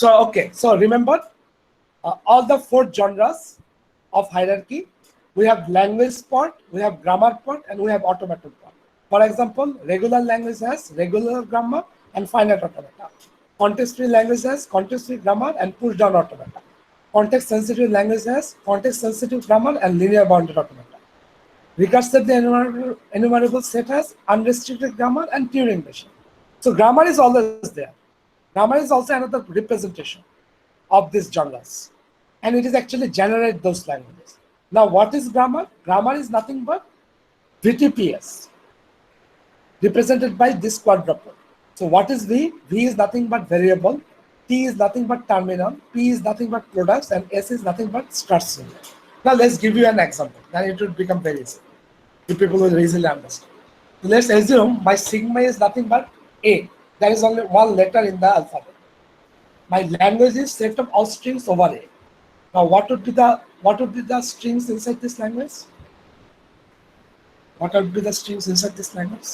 So remember all the 4 genres of hierarchy. We have language part, we have grammar part, and we have automaton part. For example, regular language has regular grammar and finite automata. Context-free language has context-free grammar and push-down automata. Context-sensitive language has context-sensitive grammar and linear bounded automata. Recursively enumerable set has unrestricted grammar and Turing machine. So grammar is always there. Grammar is also another representation of these genres, and it is actually generate those languages. Now, what is grammar? Grammar is nothing but VTPS, represented by this quadruple. So what is V? V is nothing but variable, T is nothing but terminal, P is nothing but products, and S is nothing but start symbol. Now let's give you an example, then it will become very easy. You people will easily understand. So let's assume my sigma is nothing but A. There is only one letter in the alphabet. My language is set of all strings over A. Now what would be the strings inside this language? What would be the strings inside this language?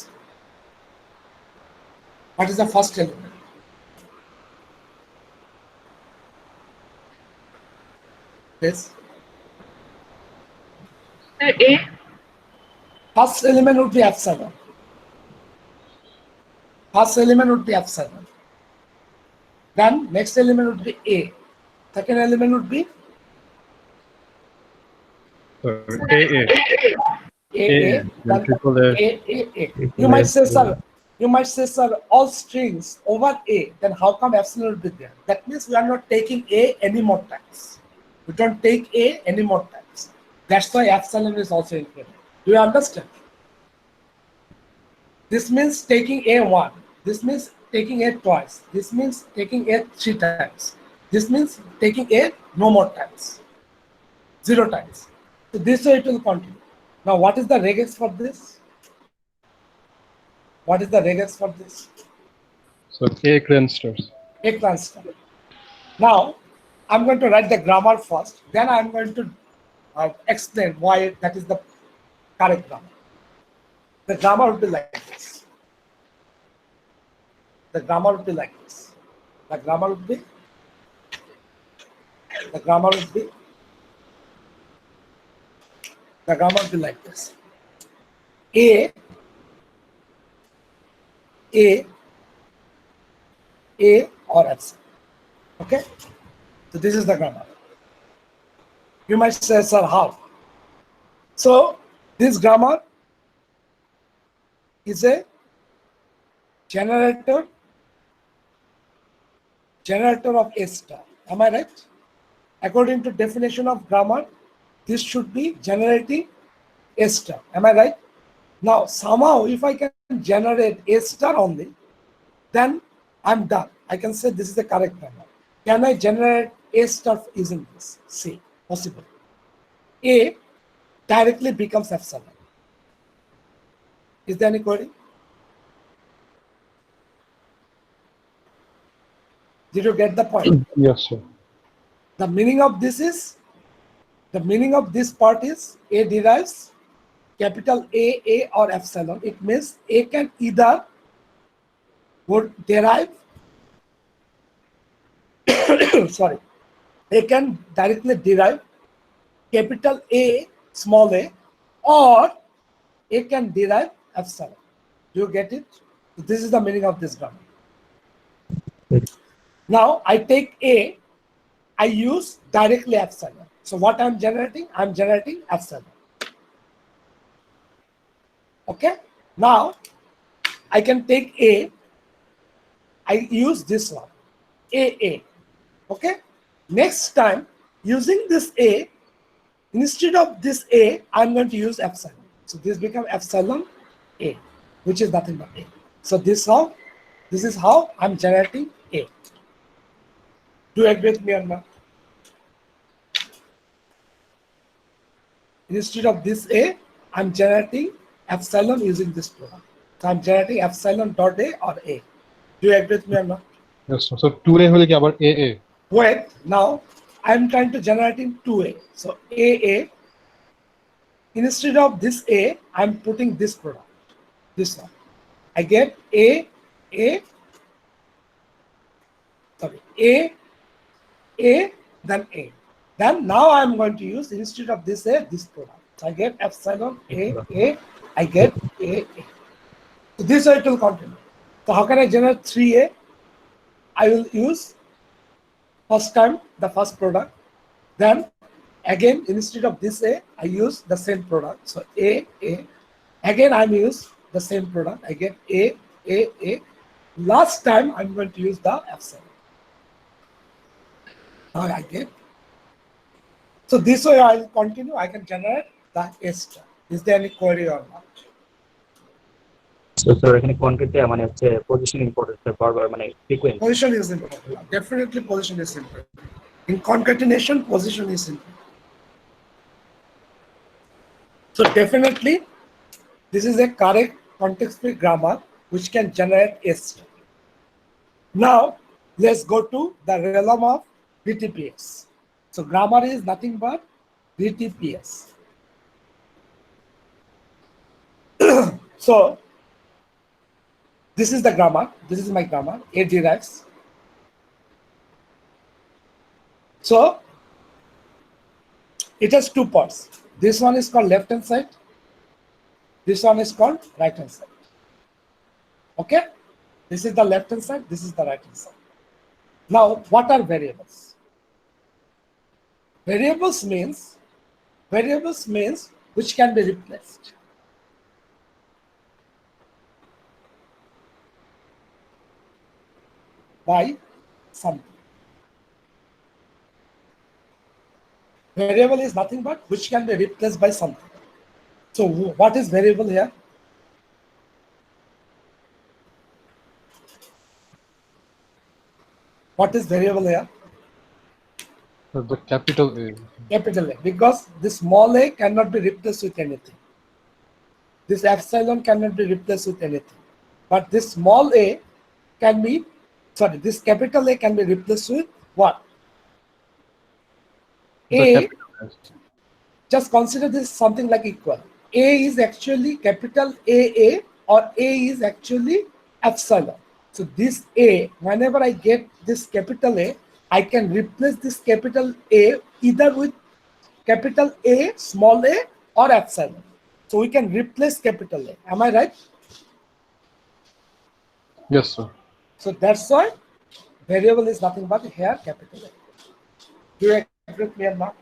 What is the first element? Yes. A. First element would be epsilon. First element would be epsilon. Then next element would be A. Second element would be AA. A. Then triple A. A. You might say, sir, all strings over A. Then how come epsilon would be there? That means we are not taking A any more times. We don't take A any more times. That's why epsilon is also included. Do you understand? This means taking A one. This means taking A twice. This means taking A 3 times. This means taking A no more times. 0 times. So this way it will continue. Now what is the regex for this? What is the regex for this? So A cleansters. A cluster. Now I'm going to write the grammar first. Then I'm going to explain why that is the correct grammar. The grammar would be like this. The grammar would be like this. The grammar would be. The grammar would be. The grammar would be like this. A, or epsilon. Okay? So this is the grammar. You might say, sir, how? So this grammar is a generator of A star. Am I right? According to definition of grammar, this should be generating A star. Am I right? Now, somehow, if I can generate A star only, then I'm done. I can say this is the correct grammar. Can I generate A star using this? See, possible. A directly becomes epsilon. Is there any query? Did you get the point? Yes, sir. The meaning of this is, the meaning of this part is A derives capital A or epsilon. It means A can either would derive, sorry, A can directly derive capital A, small a, or A can derive epsilon. Do you get it? So this is the meaning of this grammar. Now I take A, I use directly epsilon. So what I'm generating epsilon. Okay. Now I can take A, I use this one, A. Okay. Next time, using this A, instead of this A, I'm going to use epsilon. So this becomes epsilon A, which is nothing but A. So this is how I'm generating A. Do you agree with me or not? Instead of this A, I'm generating epsilon using this program. So I'm generating epsilon dot A or A. Do you agree with me or not? Yes, sir. So 2A will get about AA. Wait, now I'm trying to generate in 2A. So AA, instead of this A, I'm putting this product, this one. I get A, A, then A. Then now I'm going to use, instead of this A, this product. So I get epsilon A, I get A. So this way it will continue. So how can I generate 3A? I will use first time the first product. Then again, instead of this A, I use the same product. So A. Again, I use the same product. I get A. Last time, I'm going to use the epsilon. Now I get. So this way I'll continue. I can generate the A star. Is there any query or not? So sir, এখানে কনক্রিটে মানে হচ্ছে position important বারবার মানে frequency Position is important. Definitely position is important. In concatenation, position is important. So definitely, this is a correct context-free grammar which can generate a star. Now, let's go to the realm of BTPS. So grammar is nothing but BTPS. So this is the grammar. This is my grammar. A derives. So it has two parts. This one is called left hand side. This one is called right hand side. Okay? This is the left hand side. This is the right hand side. Now, what are variables? Variables means which can be replaced. By something. Variable is nothing but which can be replaced by something. So what is variable here? What is variable here? So the capital A. Capital A, because this small a cannot be replaced with anything. This epsilon cannot be replaced with anything. But this small a can be, sorry, this capital A can be replaced with what? The A, capital A. just consider this something like equal. A is actually capital AA or A is actually epsilon. So this A, whenever I get this capital A, I can replace this capital A either with capital A, small a or epsilon. So we can replace capital A. Am I right? Yes, sir. So that's why variable is nothing but here capital A. Do you agree with me or not?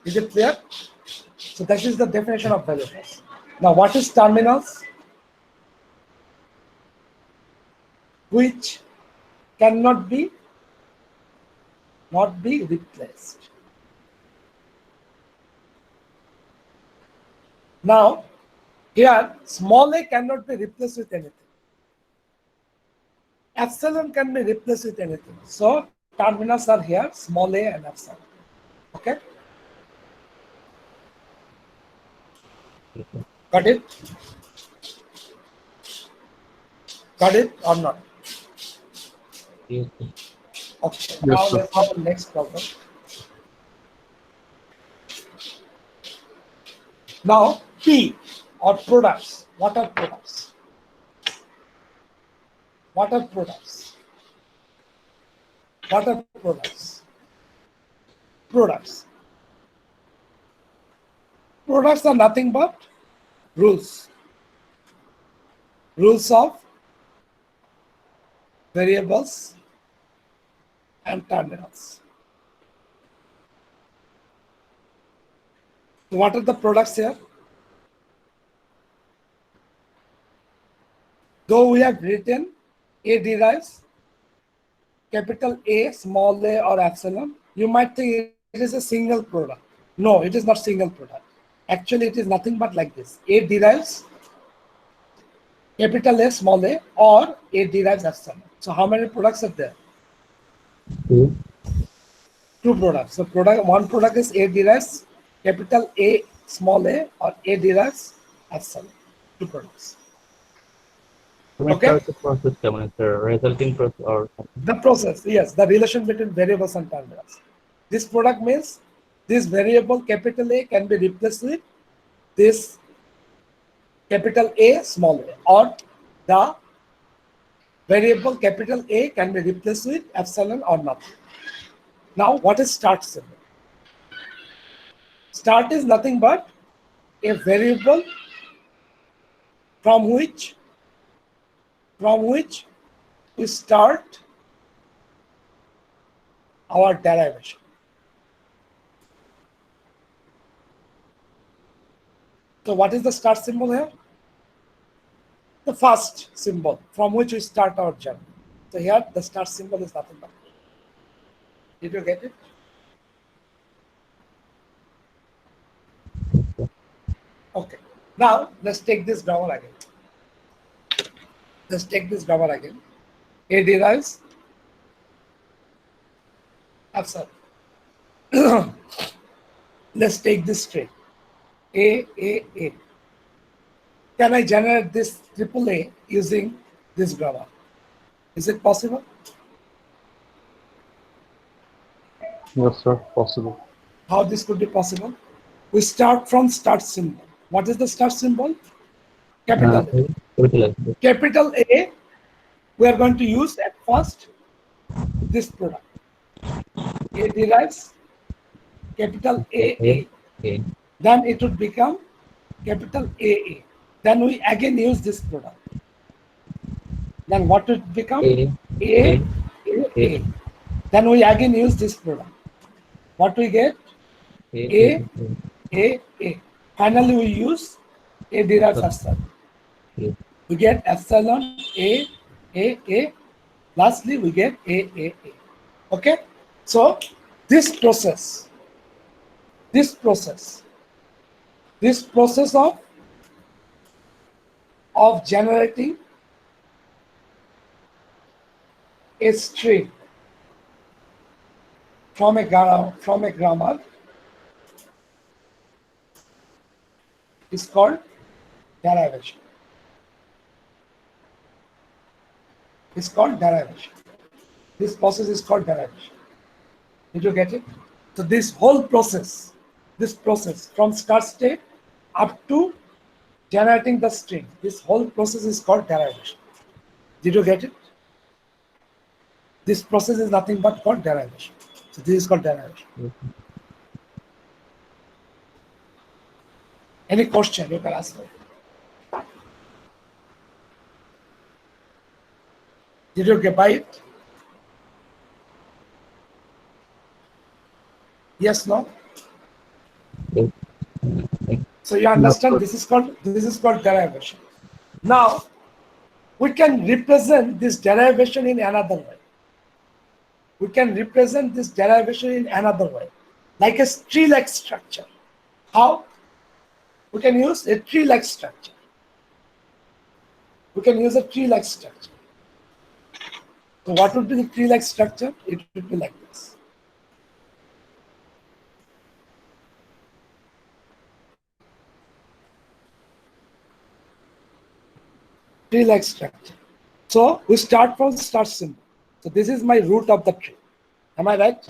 Is it clear? So that is the definition of variables. Now what is terminals? Which cannot be replaced. Now here small a cannot be replaced with anything. Epsilon can be replaced with anything. So terminals are here, small a and epsilon. Okay? Got it? Got it or not? Okay. Now sir. let's have the next problem. Now P or products. What are products? What are products? What are products? Products. Products are nothing but rules. Rules of variables and terminals. So what are the products here? Though we have written A derives capital A, small a or epsilon, you might think it is a single product. No, it is not single product. Actually, it is nothing but like this. A derives capital A, small a, or A derives epsilon. So how many products are there? Two products. So one product is A derives capital A, small a, or A derives epsilon. Two products. Okay. process মানে sir resulting process or The process, yes, the relation between variables and terminals. This product means this variable capital A can be replaced with this capital A, small a, or the variable capital A can be replaced with epsilon or nothing. Now, what is start symbol? Start is nothing but a variable from which we start our derivation. So what is the start symbol here? The first symbol from which we start our journey. So here the start symbol is nothing but. Did you get it? Okay. Now let's take this grammar again. Let's take this grammar again. A derives epsilon. Let's take this string. A. Can I generate this triple A using this grammar? Is it possible? Yes, sir. Possible. How this could be possible? We start from start symbol. What is the start symbol? Capital A. Capital A. Capital A, we are going to use at first this product. A derives capital A. A. Then it would become capital AA. Then we again use this product. Then what would become? A. Then we again use this product. What we get? A. Finally, we use A derives epsilon. We get epsilon A. Lastly, we get A. Okay? So, this process of generating a string from a grammar is called derivation. It's called derivation. This process is called derivation. Did you get it? So this whole process from start state up to generating the string, this whole process is called derivation. Did you get it? This process is nothing but called derivation. So this is called derivation. Any question you can ask me? Did you get by it? Yes, no? So you understand this is called derivation. Now we can represent this derivation in another way. Like a tree-like structure. How? We can use a tree-like structure. So what would be the tree-like structure? It would be like this. Tree-like structure. So we start from start symbol. So this is my root of the tree. Am I right?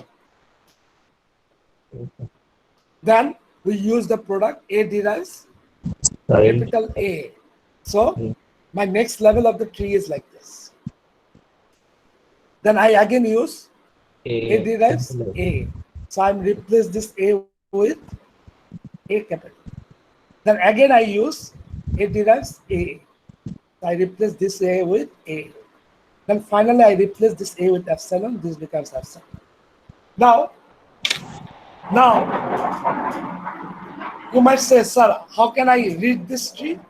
Then we use the product A derives capital A. So my next level of the tree is like this. Then I again use A derives A. So I'm replace this A with A capital. Then again I use A derives A. So I replace this A with A. Then finally I replace this A with epsilon. This becomes epsilon. Now you might say, sir, how can I read this tree?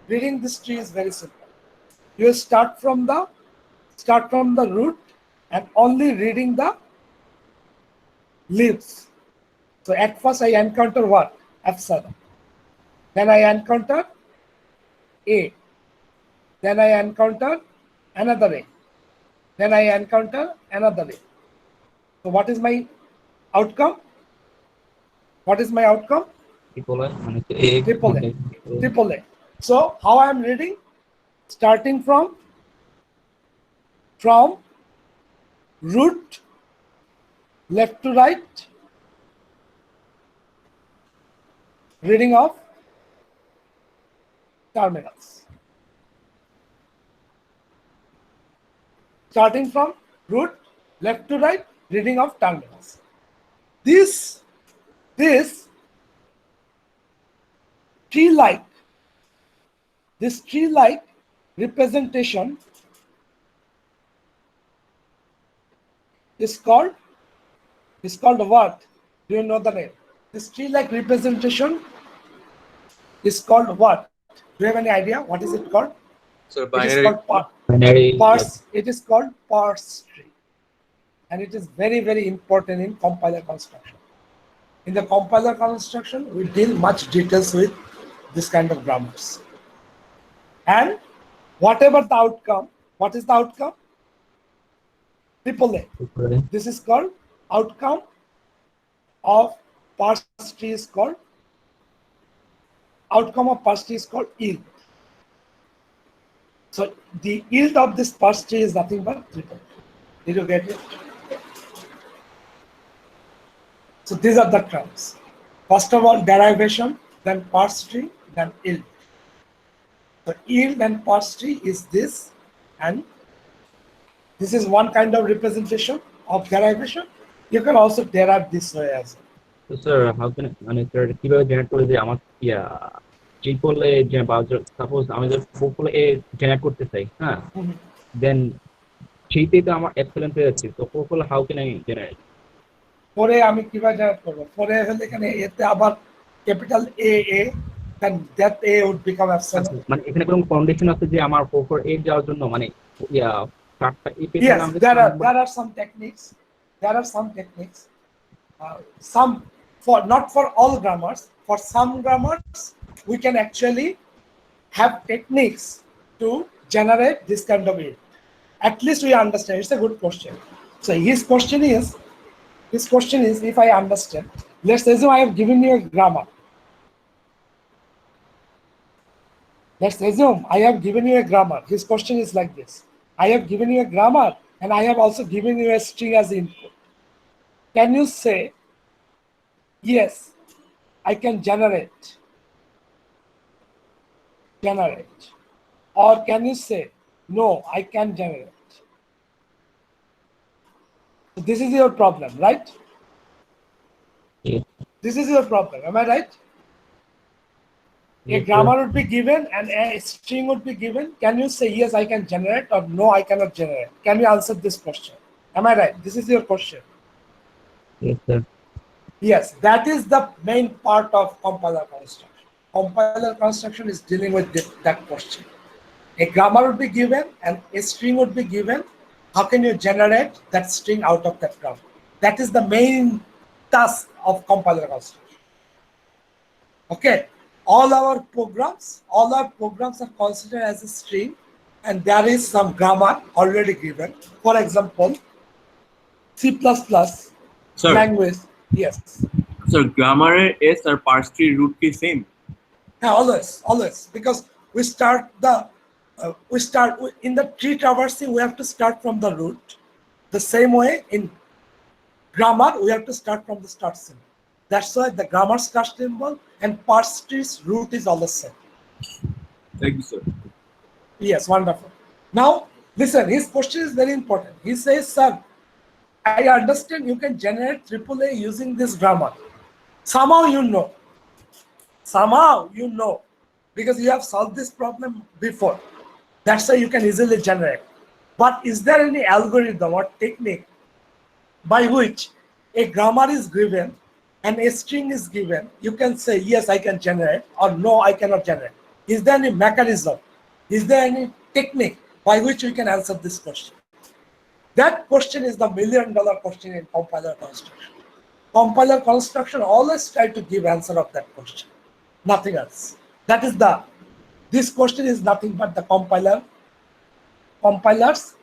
Reading this tree is very simple. You start from the root and only reading the leaves. So at first I encounter what? Epsilon. Then I encounter A. Then I encounter another A. Then I encounter another A. So what is my outcome? Triple A. So how I am reading? Starting from root left to right, reading of terminals. starting from root, left to right, reading of terminals. This tree-like representation is called what? Do you know the name? This tree-like representation is called what? Do you have any idea? What is it called? So It is binary. called Binary, parse. It is called parse tree, and it is very, very important in compiler construction. In the compiler construction, we deal much details with this kind of grammars. And whatever the outcome, what is the outcome? AAA. okay. This is called outcome of parse tree is called yield. So the yield of this parse tree is nothing but triple. Did you get it? So these are the terms. First of all, derivation, then parse tree, then yield. So yield and parse tree is this, and this is one kind of representation of derivation. You can also derive this way as well. So sir, how can মানে sir কিভাবে generate করে যে আমার triple A যে suppose আমি যদি four এ generate করতে চাই, হ্যাঁ, দেন সেইটাই তো আমার এপসিলন পেয়ে যাচ্ছি। তো four how can I generate? পরে আমি কিভাবে জেনারেট করবো? পরে হলে এখানে এতে আবার capital A, then that A would become epsilon. মানে এখানে কোনো কন্ডিশন আছে যে আমার ফোর এ যাওয়ার জন্য মানে কার্ডটা এ পেতে Yes, আমি there are some techniques. Some for not for all grammars. For some grammars, we can actually have techniques to generate this kind of yield. At least we understand. It's a good question. So his question is, if I understand, let's assume I have given you a grammar. Let's assume I have given you a grammar. His question is like this. I have given you a grammar and I have also given you a string as input. Can you say, yes, I can generate? Or can you say, no, I can generate? So this is your problem, right? Yeah. This is your problem. Am I right? A Yes, grammar would be given and a string would be given. Can you say, yes, I can generate, or no, I cannot generate? Can you answer this question? Am I right? This is your question. Yes, sir. Yes, that is the main part of compiler construction. Compiler construction is dealing with that question. A grammar would be given and a string would be given. How can you generate that string out of that grammar? That is the main task of compiler construction. Okay, all our programs are considered as a string, and there is some grammar already given. For example, C++ Sir, language. Yes. sir, grammar is or parse tree root ki same. Yeah, always, because we start in the tree traversing. We have to start from the root. The same way in grammar, we have to start from the start symbol. That's why the grammar start symbol and parse tree's root is always same. Thank you, sir. Yes, wonderful. Now, listen, his question is very important. He says, sir, I understand you can generate AAA using this grammar. Somehow you know, because you have solved this problem before. That's why you can easily generate. But is there any algorithm or technique by which a grammar is given and a string is given? You can say, yes, I can generate, or no, I cannot generate. Is there any mechanism? Is there any technique by which we can answer this question? That question is the $1 million question in compiler construction. Compiler construction always try to give answer of that question, nothing else. This question is nothing but the compilers,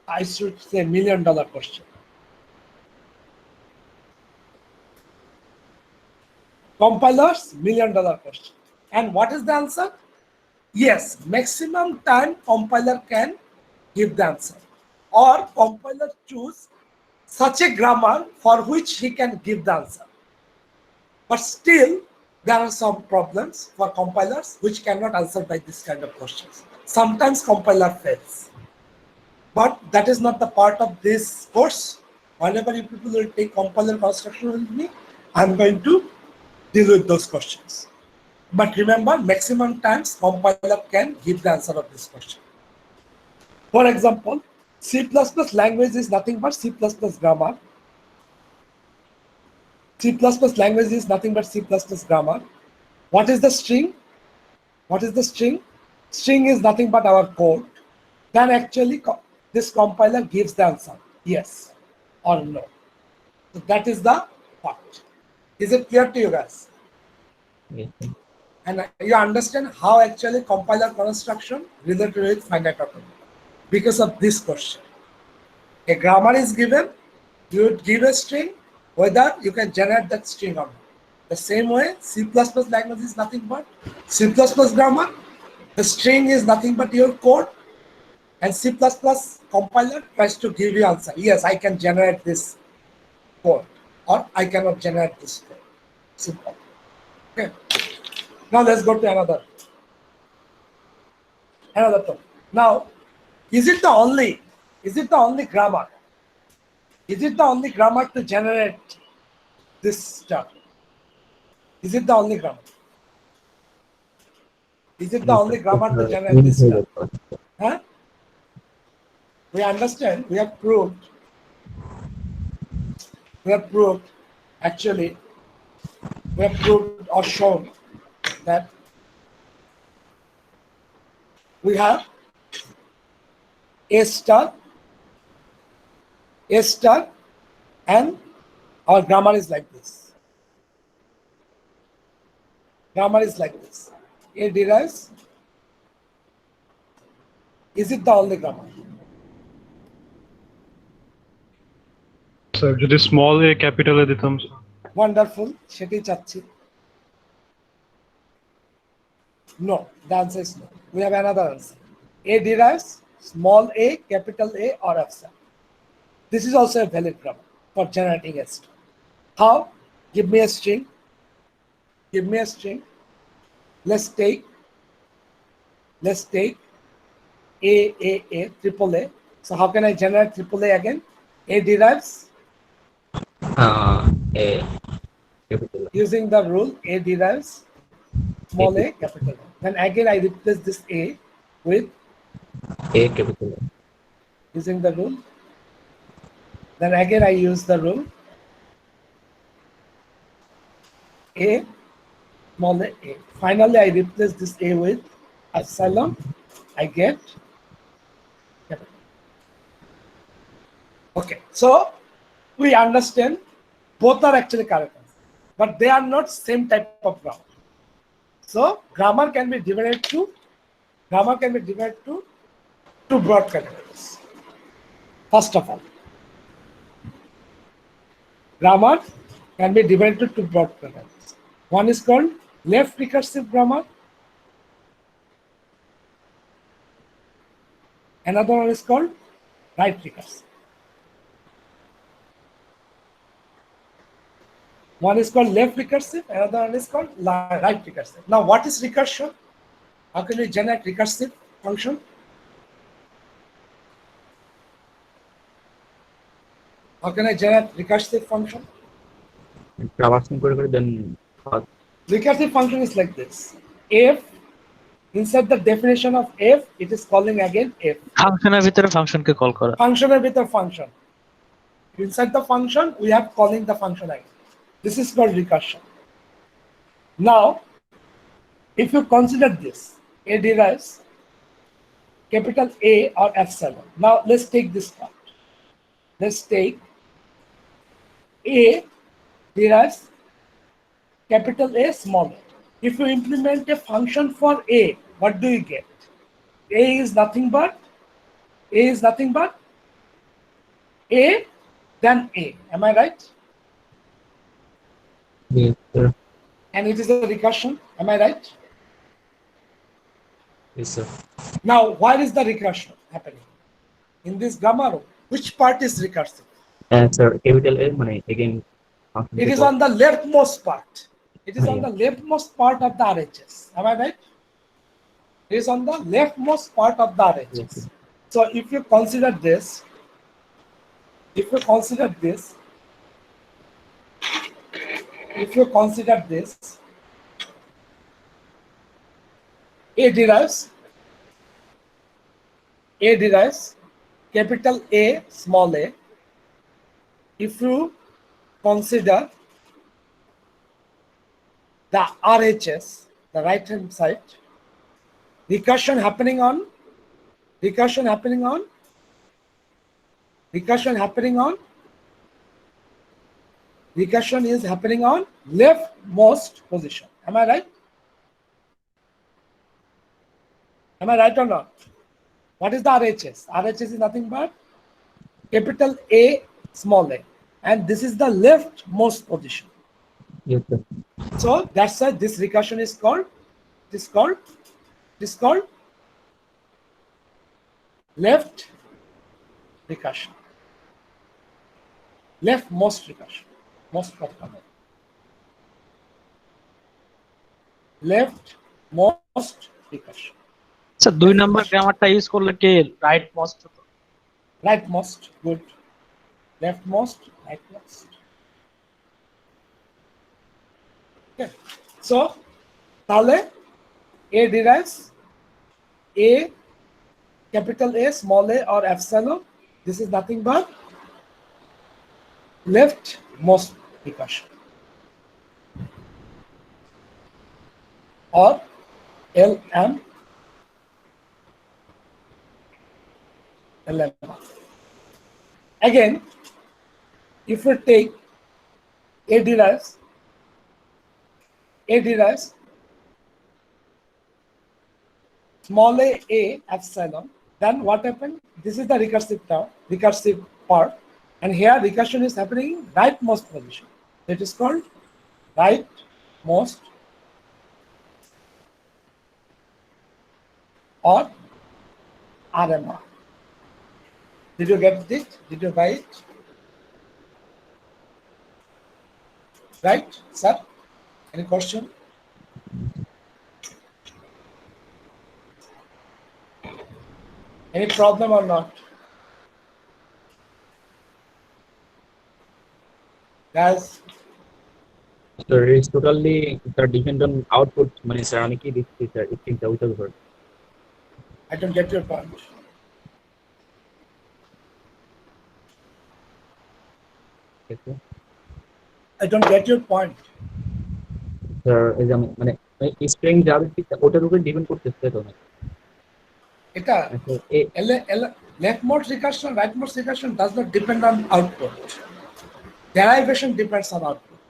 I should say, $1 million question. Compilers, $1 million question. And what is the answer? Yes, maximum time compiler can give the answer, or compiler choose such a grammar for which he can give the answer. But still, there are some problems for compilers which cannot answer by this kind of questions. Sometimes compiler fails. But that is not the part of this course. Whenever you people will take compiler construction with me, I'm going to deal with those questions. But remember, maximum times compiler can give the answer of this question. For example, C++ language is nothing but C++ grammar. C++ language is nothing but C++ grammar. What is the string? What is the string? String is nothing but our code. Then actually this compiler gives the answer, yes or no. So that is the part. Is it clear to you guys? Yes, sir. And you understand how actually compiler construction related with finite automaton because of this question. A grammar is given, you would give a string, whether you can generate that string or not. The same way, C++ language is nothing but C++ grammar. The string is nothing but your code, and C++ compiler tries to give you answer. Yes, I can generate this code, or I cannot generate this code. Simple. Okay. Now let's go to another topic. Now, is it the only grammar? Is it the only grammar to generate this stuff? Is it the only grammar? Is it the only grammar to generate this stuff? Huh? We understand, we have proved, actually, we have proved or shown that we have A star, and our grammar is like this. Grammar is like this. A derives. Is it the only grammar? Sir যদি small এ ক্যাপিটালে দিতাম Wonderful. সেটি চাচ্ছি. No, the answer is no. We have another answer. A derives small a, capital A, or epsilon. This is also a valid grammar for generating a string. How? Give me a string. Give me a string. Let's take A, triple A. So how can I generate triple A again? A derives A capital using the rule A derives small a, capital A. Then again I replace this A with A capital A. using the rule. Then again I use the rule A small a. Finally I replace this A with epsilon. I get capital. Okay, so we understand both are actually correct, but they are not same type of grammar. So grammar can be divided to two broad categories. First of all, grammar can be divided to two broad categories. One is called left recursive grammar. Another one is called right recursive. One is called left recursive, another one is called right recursive. Now, what is recursion? How can we generate recursive function? How can I generate recursive function? Traversing then Recursive function is like this. F, inside the definition of F, it is calling again F. ফাংশনের ভিতরে ফাংশনকে call করা Functional with a function. Inside the function, we have calling the function again. This is called recursion. Now, if you consider this, A derives capital A or epsilon. Now, let's take this part. Let's take A derives capital A small a. If you implement a function for A, what do you get? A is nothing but A then A. Am I right? yes, sir. And it is a recursion. Am I right? Yes, sir. Now, where is the recursion happening? In this grammar, which part is recursive? Sir, capital A money again. It is on the leftmost part. It is on the leftmost part of the RHS. Am I right? It is on the leftmost part of the RHS. Yes, sir. So if you consider this, if you consider this, if you consider this, A derives capital A, small a. If you consider the RHS, the right hand side, recursion happening on, recursion happening on, recursion happening on, recursion is happening on leftmost position. Am I right? Am I right or not? What is the RHS? RHS is nothing but capital A, small a. And this is the leftmost position. Yes, sir. So that's why this recursion is called, left recursion. Leftmost recursion. Most particular. Leftmost recursion. আচ্ছা 2 number গ্রামারটা use করলে কি right most হতো? Rightmost, good. Leftmost, rightmost. Okay. So, তাহলে A derives A, capital A, small a or epsilon. This is nothing but leftmost recursion. Or LM. Again, if we take A derives small a epsilon, then what happened? This is the recursive term, recursive part, and here recursion is happening in rightmost position. It is called rightmost or RMR. Did you get it? Did you buy it? Right, sir? Any question? Any problem or not? Guys, Sir, it's totally depend on output. মানে sir আমি কি দিচ্ছি sir এই চিন্তা without verb. I don't get your point. I don't get your point. Sir এই যে মানে string যাবে ওটার উপর ডিপেন্ড করতেছে তো না। Eta আচ্ছা leftmost recursion, rightmost recursion does not depend on output. Derivation depends on output.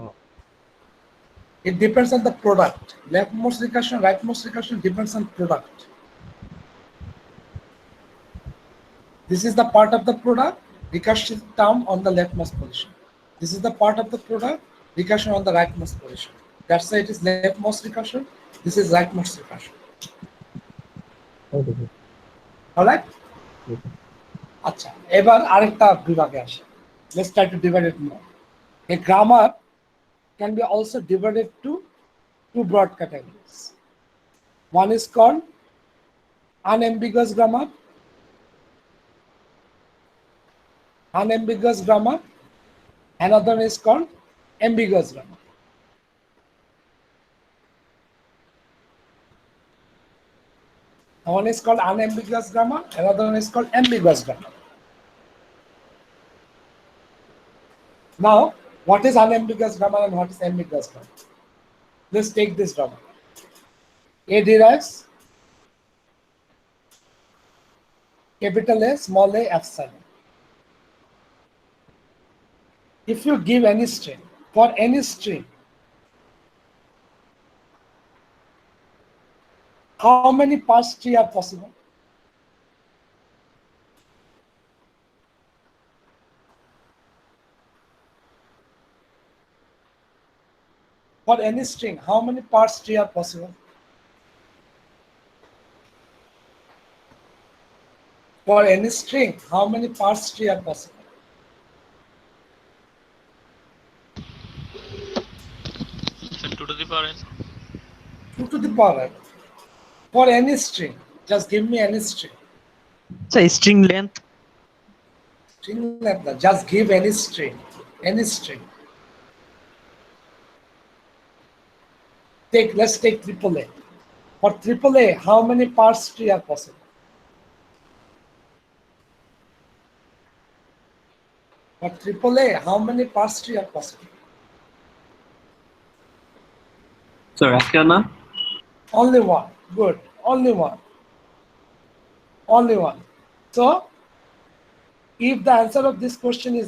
Oh. It depends on the product. Leftmost recursion, rightmost recursion depends on product. This is the part of the product, recursion term on the leftmost position. This is the part of the product, recursion on the rightmost position. That's why it is leftmost recursion. This is rightmost recursion. Okay. All right? আচ্ছা এবার আরেকটা বিভাগে আসে। Let's try to divide it more. A grammar can be also divided to two broad categories. One is called unambiguous grammar. Unambiguous grammar. Another is called ambiguous grammar. One is called unambiguous grammar, another one is called ambiguous grammar. Now, what is unambiguous grammar and what is ambiguous grammar? Let's take this grammar. A derives capital A, small a, epsilon. If you give any string, for any string, how many parse tree are possible? For any string, how many parse tree are possible? For any string, how many parse tree are possible? 2 to the power n. 2 to the power n. For any string, just give me any string. So string length. String length, just give any string. Any string. Let's take AAA. For AAA, how many parse tree are possible? For AAA, how many parse tree are possible? Sir, একটা না? Only one. Good. Only one. Only one. So, if the answer of this question is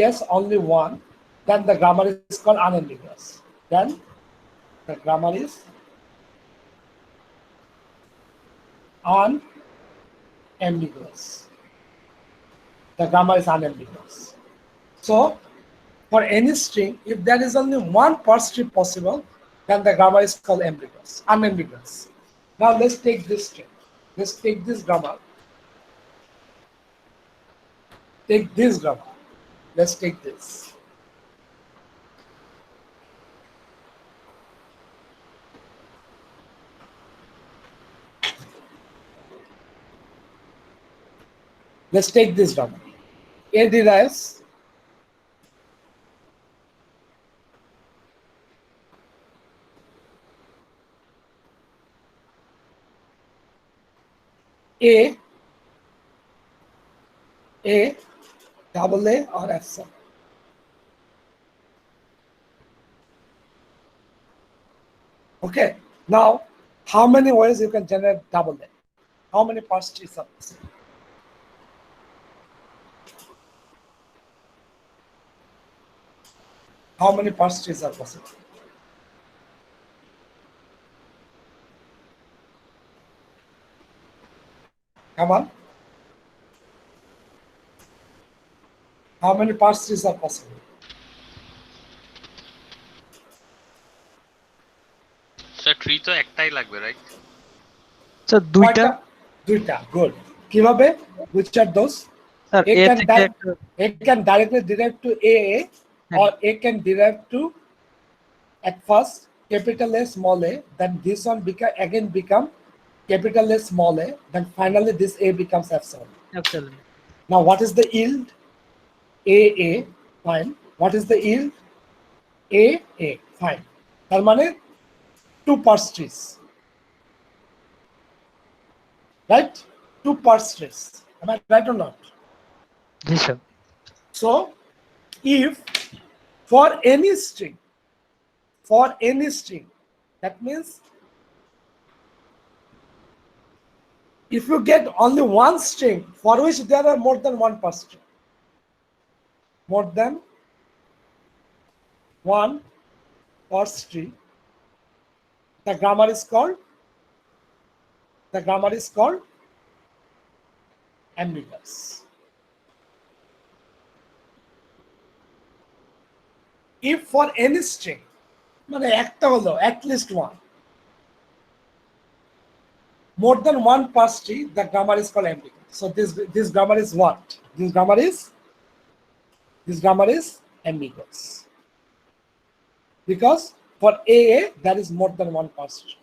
yes, only one, then the grammar is called unambiguous. Then the grammar is unambiguous. The grammar is unambiguous. So, for any string, if there is only one parse tree possible, then the grammar is called ambiguous, unambiguous. Now let's take this string. Let's take this grammar. Take this grammar. Let's take this. Let's take this grammar. A derives A, double A or F sub. Okay. Now, how many ways you can generate double A? How many parse trees are possible? How many parse trees are possible? Come on. How many parse trees are possible? Sir tree তো একটাই লাগবে right So দুইটা। দুইটা, good. কিভাবে? Which are those? Sir A A can, থেকে A can directly derive to A, or A can derive to at first capital A small a, then this one become capital A small a, then finally this A becomes epsilon. Excellent. Now what is the yield? A, fine. What is the yield? A, fine. তার মানে two parse trees. Right? Two parse trees. Am I right or not? G sir. So, if for any string, that means if you get only one string for which there are more than one parse tree, more than one parse tree, the grammar is called ambiguous. If for any string, মানে একটা হলো at least one, more than one parse tree, the grammar is called ambiguous. So this grammar is what? This grammar is ambiguous. Because for A, there is more than one parse tree.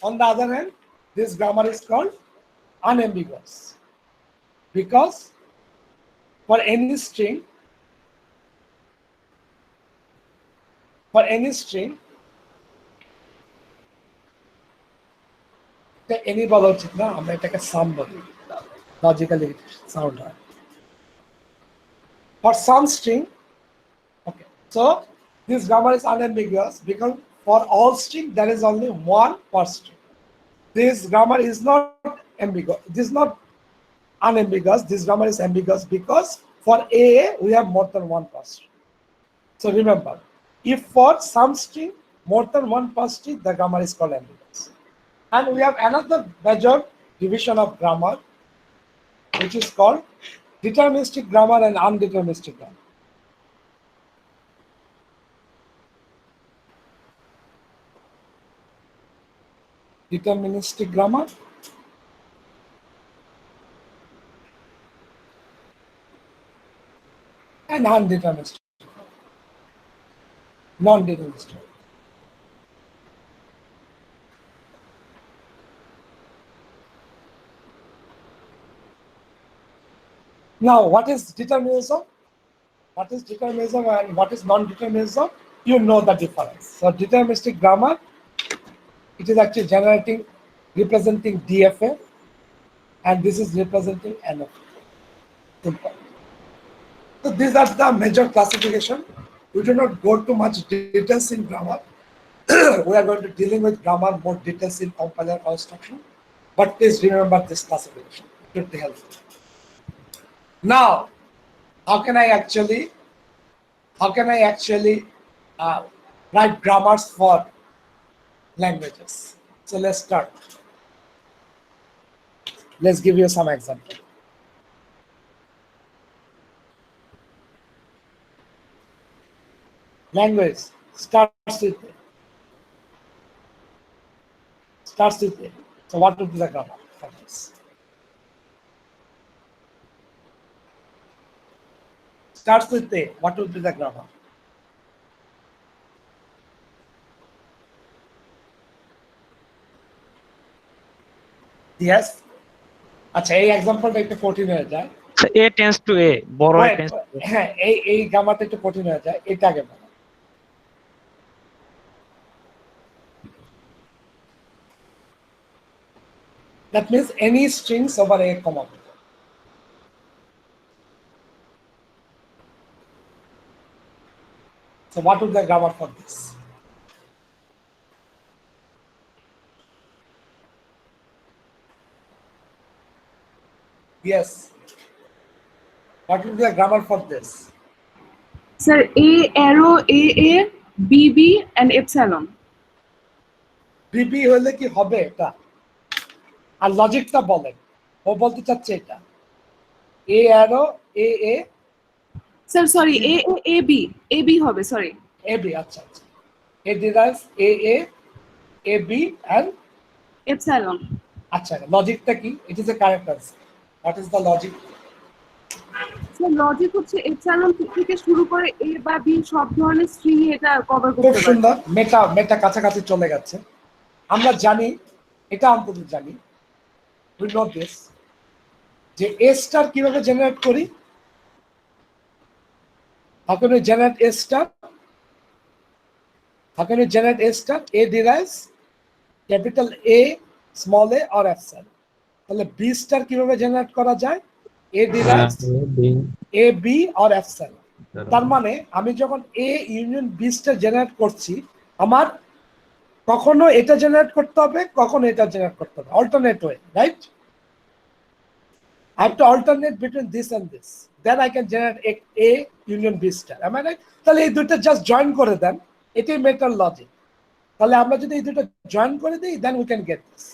On the other hand, this grammar is called unambiguous. Because for any string, any বলা উচিত না, আমরা এটাকে সাম বলি, logically sound হয়। For some string, okay, so this grammar is unambiguous because for all string there is only one parse tree. This grammar is not ambiguous. This is not unambiguous. This grammar is ambiguous because for A we have more than one parse tree. So remember, if for some string more than one parse tree, the grammar is called ambiguous. And we have another major division of grammar, which is called deterministic grammar and undeterministic grammar. Deterministic grammar and undeterministic, non-deterministic. Now, what is determinism? What is determinism and what is non-determinism? You know the difference. So deterministic grammar, it is actually representing DFA, and this is representing NFA. Simple. So these are the major classification. We do not go too much details in grammar. We are going to dealing with grammar more details in compiler construction. But please remember this classification. It will be helpful. Now, how can I actually write grammars for languages? So let's start. Let's give you some example. Language starts with A. So what would be the grammar for this? Starts with A. What would be the grammar? Yes. আচ্ছা এই এক্সাম্পলটা একটু কঠিন হয়ে যায়। A tends to A, বড় A Wait, tends to A. হ্যাঁ এই গ্রামারটা একটু কঠিন হয়ে যায়, এটা আগে বলো। That means any strings over A comma B. So what would be the grammar for this? Yes. What would be the grammar for this? Sir, A arrow, AA, BB, and epsilon. বিবি হলে কি হবে এটা? আর লজিকটা বলেন। ও বলতে চাচ্ছে এটা। A arrow, AA, Sir, sorry, AB, AB হবে, sorry. AB, আচ্ছা আচ্ছা। A derives AA, AB and Epsilon. আচ্ছা লজিকটা কি? It is a correct answer. What is the logic? Sir, logic হচ্ছে epsilon থেকে শুরু করে A বা B সব ধরনের স্ট্রিং এটা কভার খুব করতে পারে। সুন্দর, মেটা কাছাকাছি চলে গেছে। আমরা জানি, এটা অন্তত জানি, we know this, যে A স্টার কিভাবে জেনারেট করি? How can we generate A star? How can we generate A star? A derives capital A, small a or epsilon. তাহলে B স্টার কিভাবে জেনারেট করা যায়? A derives A, B or epsilon. তার মানে আমি যখন A union B star generate করছি, আমার কখনো এটা জেনারেট করতে হবে, কখনো এটা জেনারেট করতে হবে, alternate way, right? I have to alternate between this and this. Then I can generate A union B star. Am I right? তাহলে এই দুটো জাস্ট জয়েন করে দেন, এটাই মেটার লজিক। তাহলে আমরা যদি এই দুটো জয়েন করে দিই, then we can get this.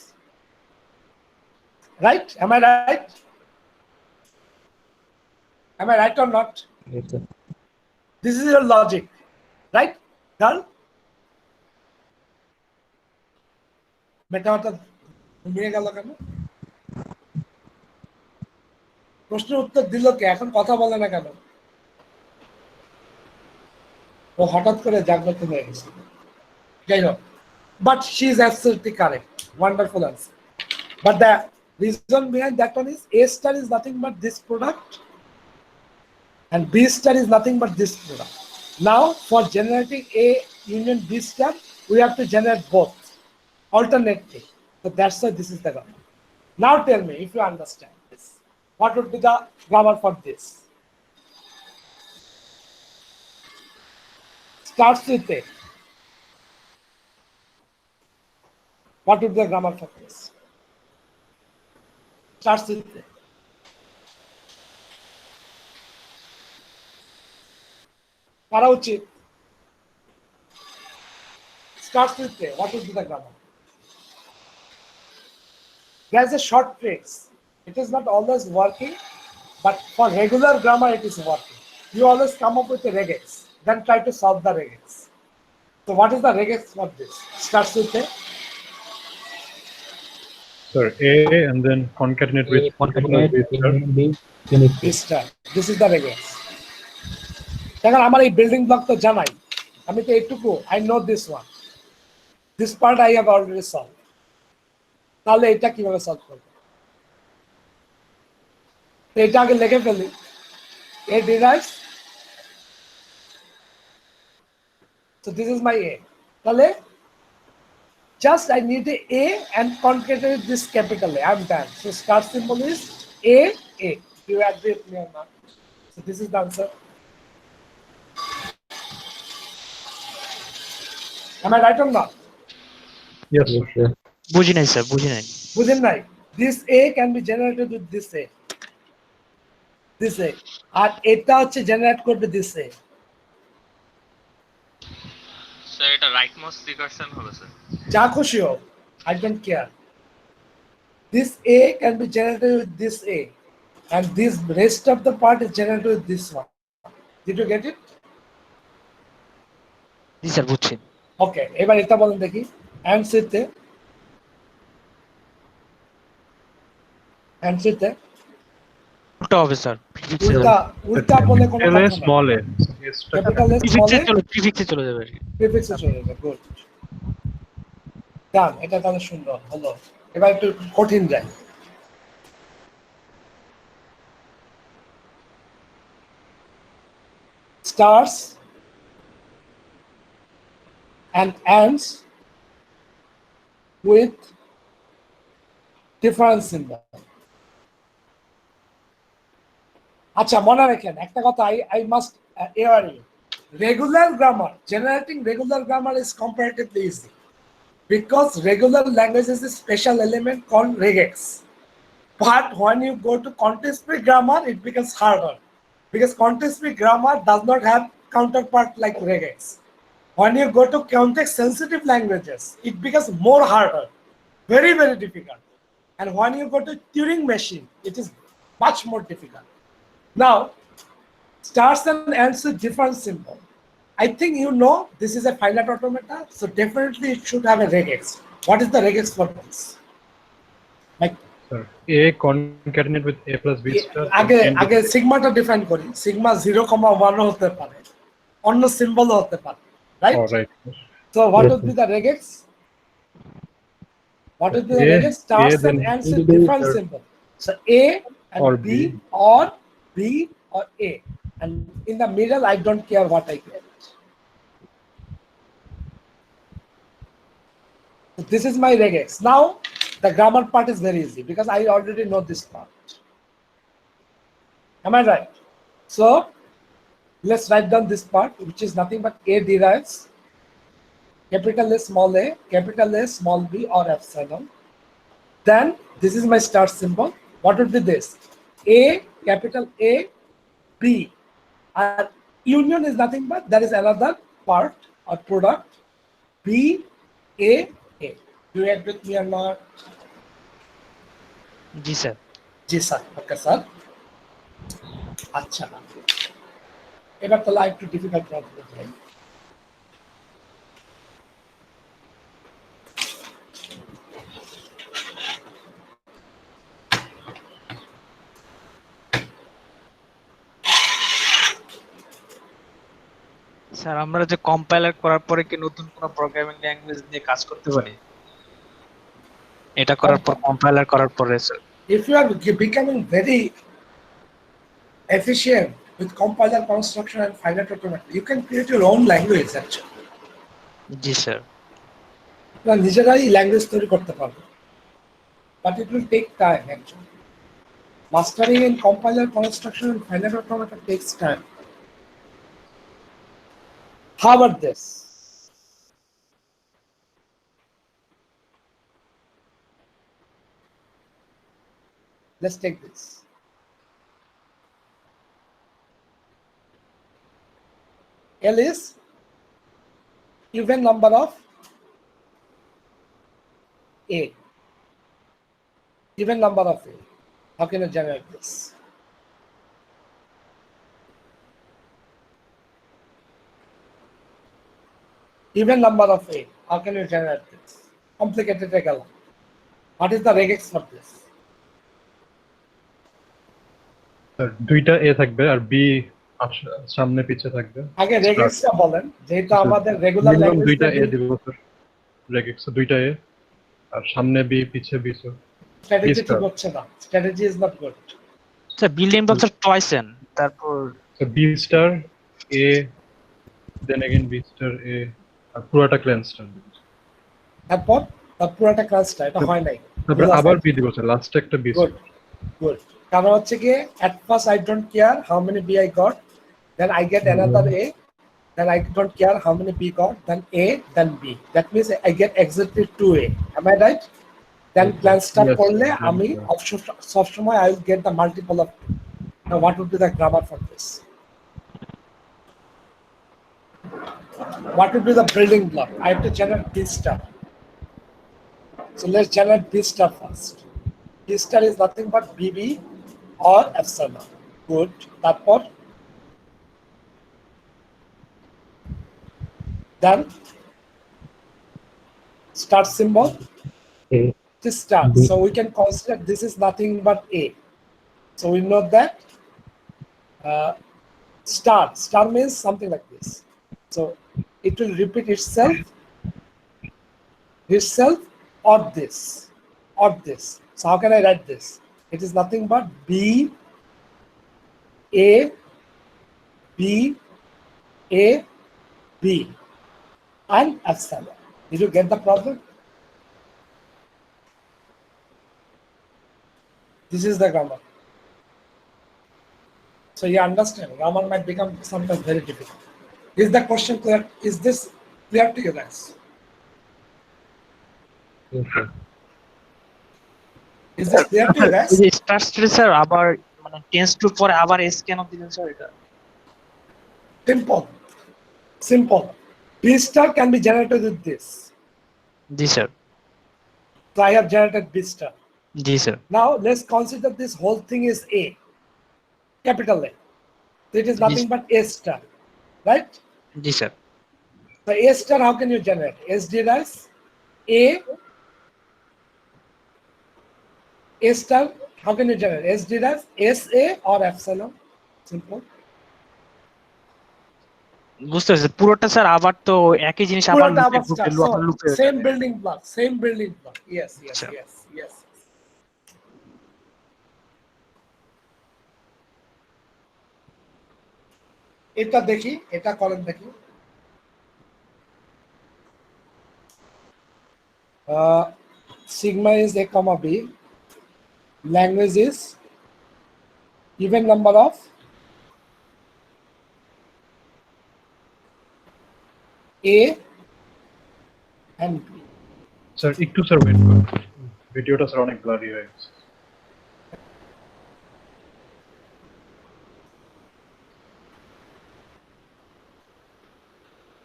Right? Am I right? Am I right or not? Yes, sir. This is your logic, right? Done? মেটাটা ঘুমিয়ে গেল কেন? প্রশ্নের উত্তর দিল কে? এখন কথা বলে না কেন? ও হঠাৎ করে জাগ্রত হয়ে গেছে। যাই হোক, but she is absolutely correct, wonderful answer. But the reason behind that one is A star is nothing but this product and B star is nothing but this product. Now for generating A union B star, we have to generate both alternately. So that's why this is the grammar. Now tell me if you understand this. What would be the grammar for this? Starts with A. What would be the grammar for this? Starts with A. পারা উচিত। Starts with A. What would be the grammar? There's a short tricks. It is not always working, but for regular grammar it is working. You always come up with a regex, then try to solve the regex. So what is the regex for this? Starts with A. Sir, A and then concatenate with Concatenate, B star. B, finish. This star. This is the regex. দেখেন আমার এই building block তো জানাই, আমি তো এইটুকু I know this one. This part I have already solved. তাহলে এটা কিভাবে সলভ করব? এটা আগে লিখে ফেলি। A derives. So this is my A. তাহলে just I need a A and concatenate this capital A. I'm done. So start symbol is A, A. Do you agree with me or not? So this is the answer. Am I right or not? Yes, Yes, sir. sir. বুঝি নাই sir, বুঝি নাই। বুঝেন নাই? This A can be generated with this A. This A. আর এটা হচ্ছে generate করবে this A. Sir এটা রাইট মোস্ট রিকারশন হবে স্যার। যা খুশি হোক, I don't care. This A can be generated with this A, and this rest of the part is generated with this one. Did you get it? G sir, বুঝছি। Okay, এবার এটা বলেন দেখি। অ্যান্সারতে উল্টা হবে স্যার, উল্টা উল্টা বলে কোনো Capital A, কথা না। small a. Capital A, small প্রিফিক্সে a, চলে যাবে আর কি। প্রিফিক্সে চলে যাবে। গুড। ডান, এটা তাহলে সুন্দর হলো। এবার একটু কঠিন যায়। Stars and ants with different symbol. আচ্ছা, মনে রাখেন একটা কথা, I must air you. Regular grammar, generating regular grammar is comparatively easy because regular language is a special element called regex. But when you go to context-free grammar, it becomes harder because context-free grammar does not have counterpart like regex. When you go to context-sensitive languages, it becomes more harder, very, very difficult. And when you go to Turing machine, it is much more difficult. Now, stars and ants with different symbol. I think you know this is a finite automata, so definitely it should have a regex. What is the regex for this? Like, Sir, A concatenate with A plus B star. আগে সিগমাটা define করি। Sigma 0,1 হতে পারে, অন্য symbol হতে পারে, right? Oh, right. So what Yes, would be the regex? What would be the A, regex? Stars A, and then ants B, with B, different sir. symbol. So A and Or B, B. or B or A, and in the middle I don't care what I get. So this is my regex. Now the grammar part is very easy because I already know this part. Am I right? So let's write down this part, which is nothing but A derives capital A, capital A, small b, or epsilon. Then this is my star symbol. What would be this? A, capital A, B. And union is nothing but there is another part or product B, A, A. Do you agree with me or not? G sir. G sir. Okay sir. আচ্ছা, এবার তাহলে একটু difficult problem হয়। Sir আমরা যে compiler করার পরে কি নতুন কোনো প্রোগ্রামিং ল্যাঙ্গুয়েজ নিয়ে কাজ করতে পারি? এটা করার পর কম্পাইলার করার পরে sir. If you are becoming very efficient with compiler construction and finite automata, you can create your own language actually. G sir. আপনারা নিজেরাই ল্যাঙ্গুয়েজ তৈরি করতে পারবেন, but it will take time actually. Mastering in compiler construction and finite automata takes time. How about this? Let's take this. L is even number of A. Even number of A. How can you generate this? Even number of A. How can you generate this? Complicated again. What is the regex for this? Sir, দুইটা A থাকবে আর B সামনে পিছে থাকবে। আগে রেগেক্সটা বলেন, যেটা আমাদের regular minimum language দুইটা A দিব স্যার। রেগেক্স দুইটা A আর সামনে B পিছে B স্যার। স্ট্র্যাটেজি ঠিক হচ্ছে না। Strategy is not good. Sir building blocks আর টয়েস এন তারপর So B star A, then again B star A, আর পুরোটা clean star দিব। তারপর পুরোটা ক্লাসটা এটা হয় নাই। তারপরে আবার B দিব স্যার, লাস্টে একটা B গুড star। গুড, কারণ হচ্ছে গিয়ে at first I don't care how many B I got, then I get another A, then I don't care how many B got, then A, then B. That means I get exactly 2A. Am I right? Then plan start Yes, করলে sir. আমি সবসময় I will get the multiple of 2. Now what would be the grammar for this? What would be the building block? I have to generate B star. So let's generate B star first. B star is nothing but BB or epsilon. Good. তারপর then start symbol A, this start. B. So we can consider this is nothing but A. So we know that star means something like this. So it will repeat itself or this. So how can I write this? It is nothing but B A B A B and epsilon. Did you get the problem? This is the grammar. So you understand, grammar might become sometimes very difficult. Is the question clear? Is this clear to you guys? Yes, sir. Is this clear to you এই guys? যে star স্টেটে sir আবার মানে tends to পরে আবার S কেন দিলেন sir এটা? Simple. B star can be generated with this. G sir, So I have generated B star. G sir, Now let's consider this whole thing is A, capital A. So it is nothing but A star, right? G sir, So A star, how can you generate? S derives A star, how can you generate? S derives SA or epsilon. Simple. বুঝতে পারছি। পুরোটা sir আবার তো একই জিনিস আবার পুরোটা আবার লুপে start. আবার So লুপে same building block. Yes. আচ্ছা। এটা দেখি, এটা করেন দেখি। Sigma is A comma B. Language is even number of A and B. Sir একটু স্যার ওয়েট করুন, ভিডিওটা স্যার অনেক ব্লারি হয়ে গেছে।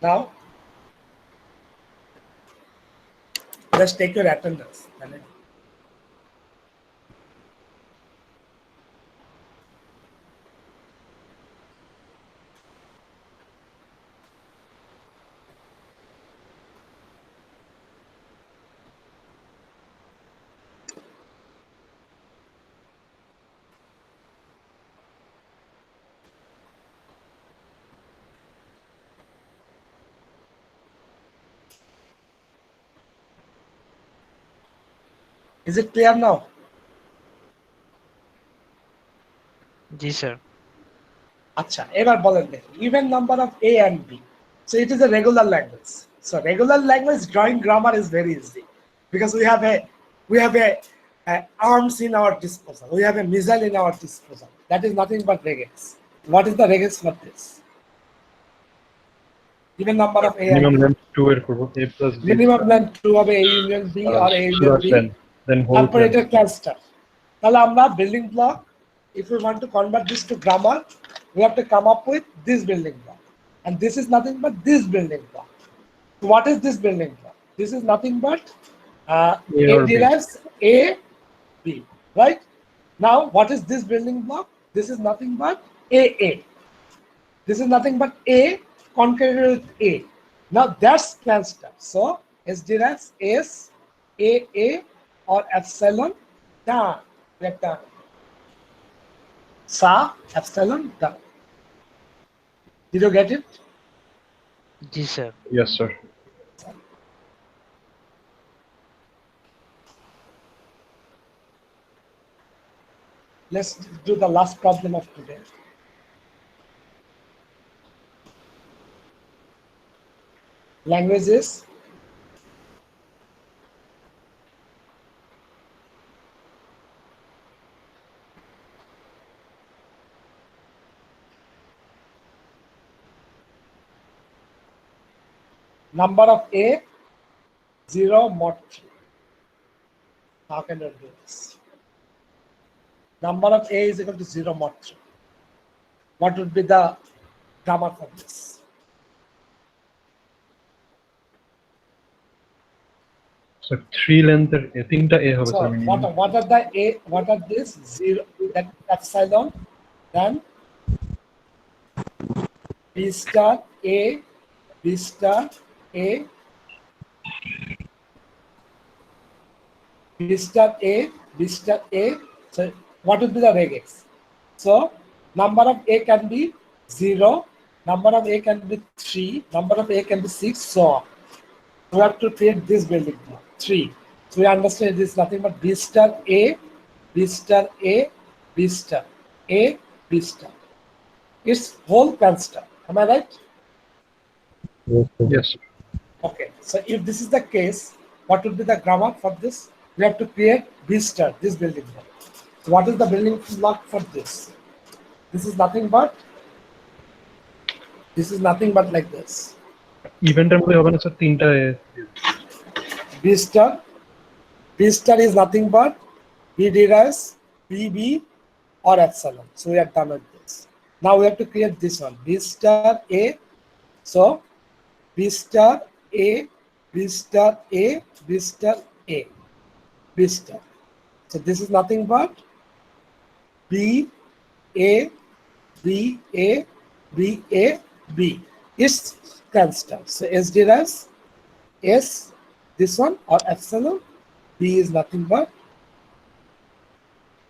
Now, let's take your attendance. Is it clear now? G sir, আচ্ছা, এবার বলেন দেখি even number of A and B. So it is a regular language. So regular language drawing grammar is very easy because we have a arms in our disposal. We have a missile in our disposal. That is nothing but regex. What is the regex for this? Even number of A and minimum B. Length 2 এর করব, A plus B, Minimum length 2 হবে A union B or A union B. Then whole তারপর এটা cluster. তাহলে আমরা building block, if we want to convert this to grammar, we have to come up with this building block, and this is nothing but this building block. So what is this building block? This is nothing but A A or B. derives A B, right? Now what is this building block? This is nothing but A. This is nothing but A concatenated with A. Now that's cluster. So S derives S A or epsilon down. Get down. Sa epsilon down. Did you get it? G sir, yes sir. Let's do the last problem of today. language is number of A 0 mod 3. How can I do this? Number of A is equal to 0 mod 3. What would be the grammar for this? So 3 length এর 3টা a হবে So sir minimum what are the A? What are this? 0 that epsilon, then B star A, B star A, B star A, B star A. So what would be the regex? So number of A can be 0, number of A can be 3, number of A can be 6, so on. We have to create this building block, 3. So we understand this is nothing but B star A, B star A, B star A, B star. It's whole construct. Am I right? yes Okay. So if this is the case, what would be the grammar for this? We have to create B star, this building block. So what is the building block for this? This is nothing but like this. ইভেন্টের মধ্যে হবে না sir 3টা a B star is nothing but B derives BB or epsilon. So we are done with this. Now we have to create this one, B star A. So B star A, B star A, B star A, B star. So this is nothing but B A, B A, B A, B. It's construct. So S derives S, this one or epsilon. B is nothing but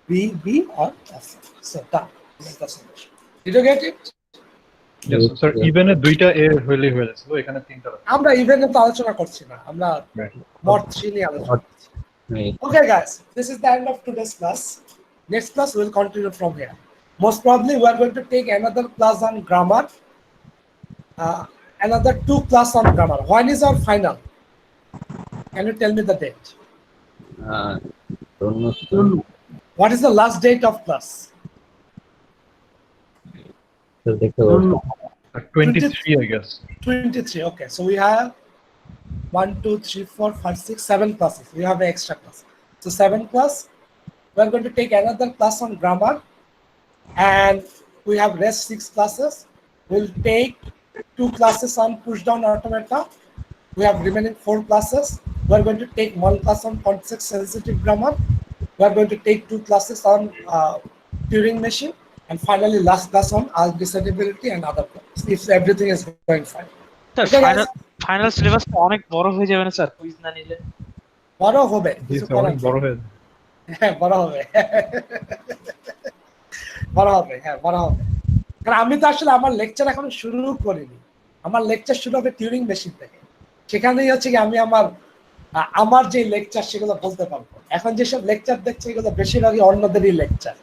B, B or epsilon. So done. This is the solution. Did you get it? yes sir ইভেনে 2টা a হইলেই হয়ে যাচ্ছে তো এখানে 3টা আছে আমরা ইভেন্টে তো আলোচনা করছি না, আমরা mod 3 নিয়ে আলোচনা করছি। Right. Okay guys, this is the end of today's class. Next class we'll continue from here. Most probably we are going to take another class on grammar, another 2 class on grammar. When is our final? Can you tell me the date? Don't know, sir. What is the last date of class? Sir, দেখতে পাবো। 23 I guess 23. Okay, so we have 1, 2, 3, 4, 5, 6, 7 classes. We have an extra class. So 7 class. We are going to take another class on grammar, and we have rest 6 classes. We'll take 2 classes on push down automata. We have remaining 4 classes. We are going to take 1 class on context sensitive grammar. We are going to take 2 classes on Turing machine, and finally last class on disability and other problems, if everything is going fine. Sir Okay, guys? Final সিলেবাসটা অনেক বড় হয়ে যাবে না sir quiz না নিলে? বড় হবে, জি কিছু স্যার করার অনেক নেই। বড় হয়ে হ্যাঁ বড় হবে বড় হবে, হ্যাঁ বড় হবে। কারণ আমি তো আসলে আমার লেকচার এখনো শুরু করিনি। আমার লেকচার শুরু হবে টিউরিং মেশিন থেকে। সেখানেই হচ্ছে কি আমি আমার যে লেকচার সেগুলো বলতে পারবো। এখন যেসব লেকচার দেখছি এগুলো বেশিরভাগই অন্যদেরই লেকচার,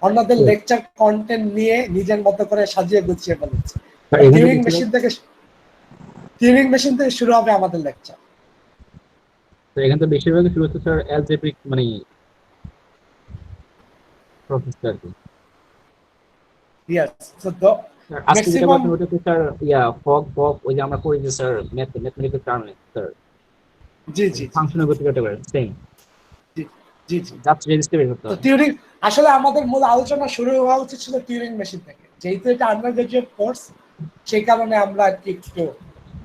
অন্যদের লেকচার কন্টেন্ট নিয়ে নিজের মতো করে সাজিয়ে গুছিয়ে বলেছে। স্যার, এখানে টিউরিং বেশিরভাগ- মেশিন থেকে শুরু হবে আমাদের লেকচার। তো এখানে তো বেশিরভাগ শুরু হচ্ছে স্যার অ্যালজেব্রিক মানে প্রসেস আর কি। Yes, so the স্যার, আজকে যেটা maximum- বলছেন ওটা তো স্যার ফগ ওই যে আমরা করি যে স্যার ম্যাথমেটিক্যাল টার্মে স্যার জি জি ফাংশনের গতি করতে পারে সেম জি জি জি। জাস্ট রেজিস্টার করতে তো হবে। টিউরিং আসলে আমাদের মূল আলোচনা শুরু হওয়া উচিত ছিল টিউরিং মেশিন থেকে, যেহেতু এটা আন্ডার গ্রাজুয়েট কোর্স সেই কারণে আমরা আর কি একটু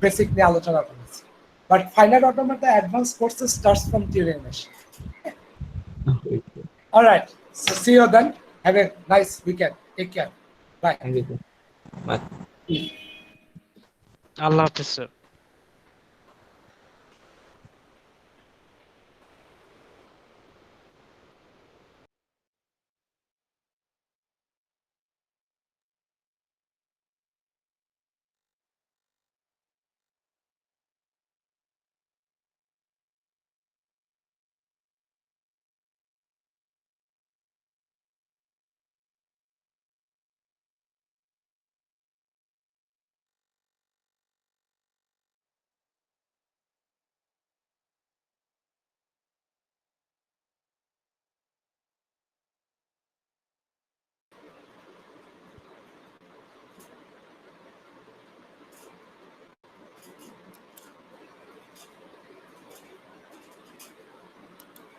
বেসিক নিয়ে আলোচনা করেছি, but final automata advance course starts from Turing machine. Alright, so see you then, have a nice weekend, take care, bye. Thank you sir. Bye. আল্লাহ হাফেজ স্যার।